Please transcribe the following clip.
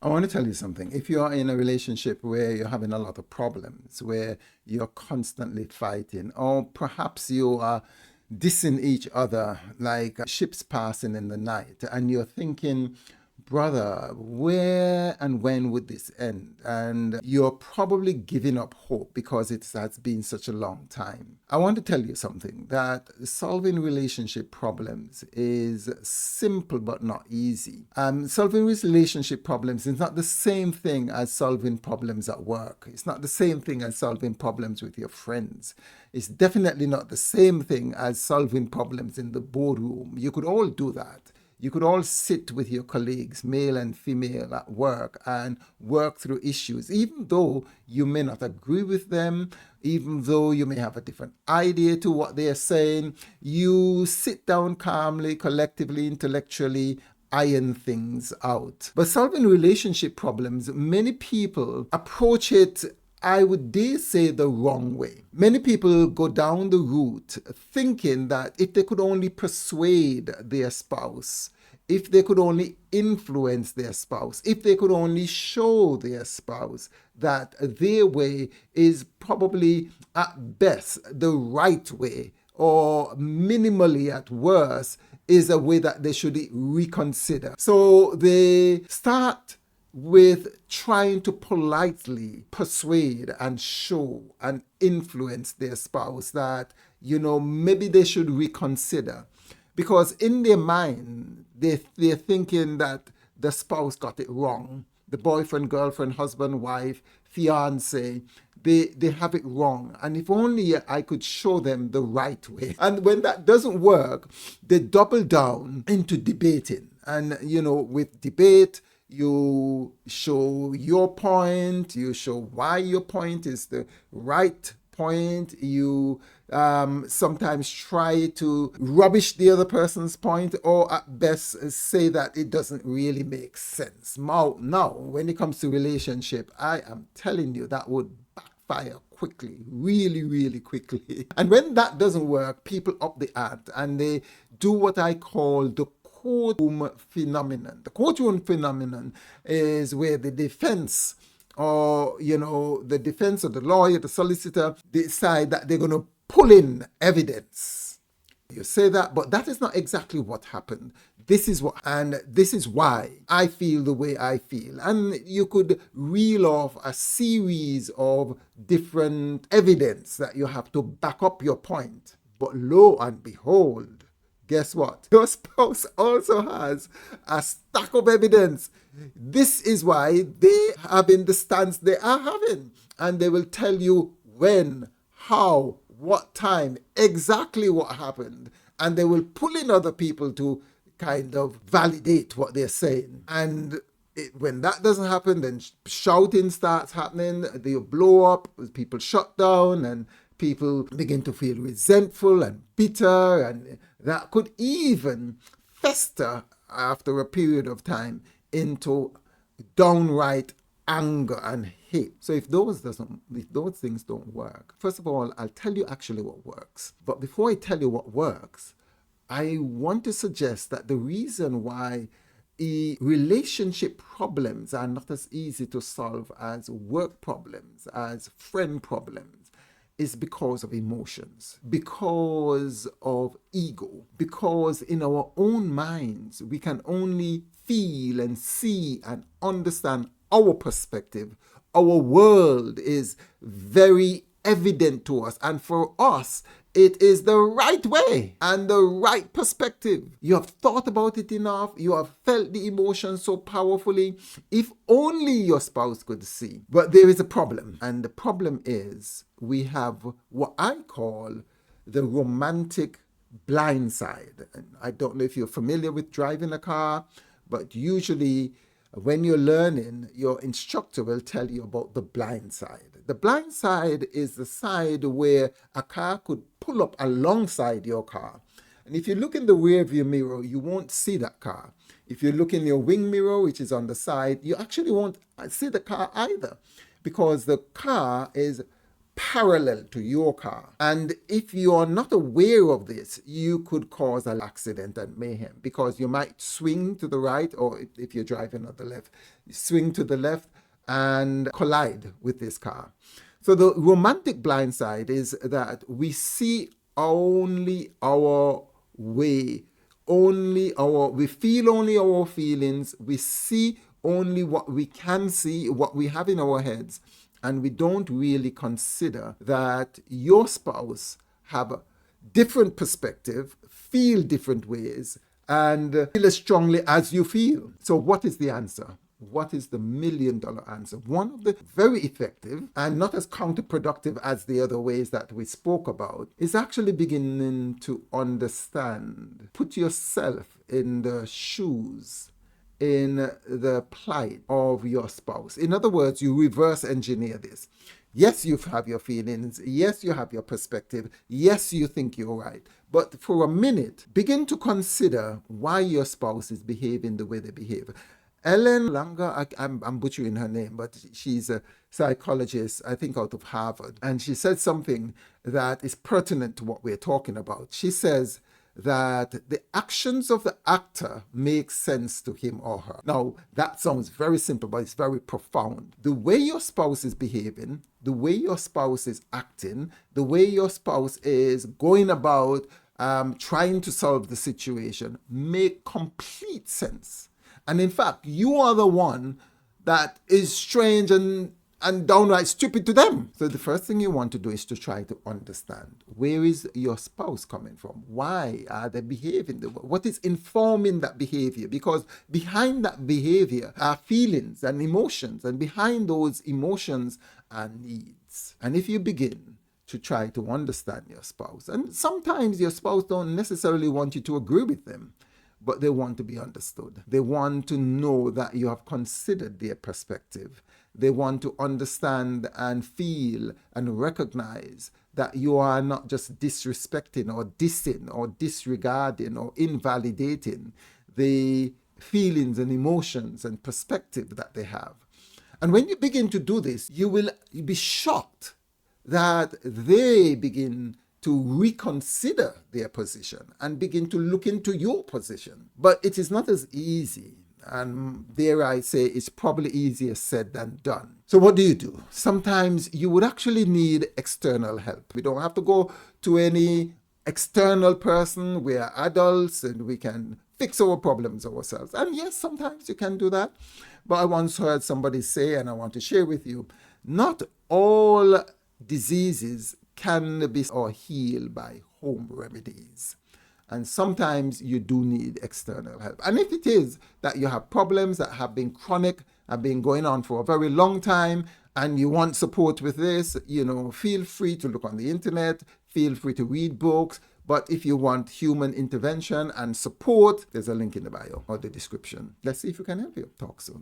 I want to tell you something. If you are in a relationship where you're having a lot of problems, where you're constantly fighting, or perhaps you are dissing each other like ships passing in the night, and you're thinking, brother, where and when would this end? And you're probably giving up hope because it has been such a long time. I want to tell you something that solving relationship problems is simple but not easy. Solving relationship problems is not the same thing as solving problems at work. It's not the same thing as solving problems with your friends. It's definitely not the same thing as solving problems in the boardroom. You could all do that. You could all sit with your colleagues, male and female, at work and work through issues, even though you may not agree with them, even though you may have a different idea to what they are saying. You sit down calmly, collectively, intellectually, iron things out. But solving relationship problems, many people approach it, I would dare say, the wrong way. Many people go down the route thinking that if they could only persuade their spouse, if they could only influence their spouse, if they could only show their spouse that their way is probably at best the right way, or minimally at worst is a way that they should reconsider. So they start with trying to politely persuade and show and influence their spouse that, maybe they should reconsider. Because in their mind, they're thinking that the spouse got it wrong. The boyfriend, girlfriend, husband, wife, fiance, they have it wrong. And if only I could show them the right way. And when that doesn't work, they double down into debating. And, with debate, you show your point, you show why your point is the right point. You sometimes try to rubbish the other person's point, or at best say that it doesn't really make sense. Now, when it comes to relationship, I am telling you that would backfire quickly, really, really quickly. And when that doesn't work, people up the ante and they do what I call the courtroom phenomenon. The courtroom phenomenon is where the defense, or the defense or the lawyer, the solicitor, decide that they're going to pull in evidence. You say that, but that is not exactly what happened. This is why I feel the way I feel. And you could reel off a series of different evidence that you have to back up your point. But lo and behold, guess what? Your spouse also has a stack of evidence. This is why they have in the stance they are having. And they will tell you when, how, what time, exactly what happened. And they will pull in other people to kind of validate what they're saying. And when that doesn't happen, then shouting starts happening. They blow up, people shut down, and people begin to feel resentful and bitter, and that could even fester after a period of time into downright anger and hate. So if those things don't work, first of all, I'll tell you actually what works. But before I tell you what works, I want to suggest that the reason why relationship problems are not as easy to solve as work problems, as friend problems, is because of emotions, because of ego, because in our own minds, we can only feel and see and understand our perspective. Our world is very evident to us, and for us, it is the right way and the right perspective. You have thought about it enough. You have felt the emotion so powerfully. If only your spouse could see. But there is a problem. And the problem is we have what I call the romantic blindside. And I don't know if you're familiar with driving a car, but usually when you're learning, your instructor will tell you about the blind side. The blind side is the side where a car could pull up alongside your car. And if you look in the rear view mirror, you won't see that car. If you look in your wing mirror, which is on the side, you actually won't see the car either, because the car is parallel to your car. And if you are not aware of this, you could cause an accident and mayhem, because you might swing to the right, or if you're driving on the left, swing to the left and collide with this car. So the romantic blind side is that we see only our way, we feel only our feelings, we see only what we can see, what we have in our heads, and we don't really consider that your spouse have a different perspective, feel different ways, and feel as strongly as you feel. So what is the answer? What is the $1 million answer? One of the very effective and not as counterproductive as the other ways that we spoke about is actually beginning to understand. Put yourself in the shoes, in the plight of your spouse. In other words, you reverse engineer this. Yes, you have your feelings. Yes, you have your perspective. Yes, you think you're right. But for a minute, begin to consider why your spouse is behaving the way they behave. Ellen Langer, I'm butchering her name, but she's a psychologist, I think out of Harvard. And she said something that is pertinent to what we're talking about. She says that the actions of the actor make sense to him or her. Now, that sounds very simple, but it's very profound. The way your spouse is behaving, the way your spouse is acting, the way your spouse is going about trying to solve the situation make complete sense. And in fact, you are the one that is strange and downright stupid to them. So the first thing you want to do is to try to understand, where is your spouse coming from? Why are they behaving the way? What is informing that behavior? Because behind that behavior are feelings and emotions, and behind those emotions are needs. And if you begin to try to understand your spouse, and sometimes your spouse don't necessarily want you to agree with them, but they want to be understood. They want to know that you have considered their perspective. They want to understand and feel and recognize that you are not just disrespecting or dissing or disregarding or invalidating the feelings and emotions and perspective that they have. And when you begin to do this, you will be shocked that they begin to reconsider their position and begin to look into your position. But it is not as easy. And dare I say, it's probably easier said than done. So what do? Sometimes you would actually need external help. We don't have to go to any external person. We are adults and we can fix our problems ourselves. And yes, sometimes you can do that. But I once heard somebody say, and I want to share with you, not all diseases can be or healed by home remedies. And sometimes you do need external help. And if it is that you have problems that have been chronic, have been going on for a very long time, and you want support with this, feel free to look on the internet, feel free to read books. But if you want human intervention and support, there's a link in the bio or the description. Let's see if we can help you. Talk soon.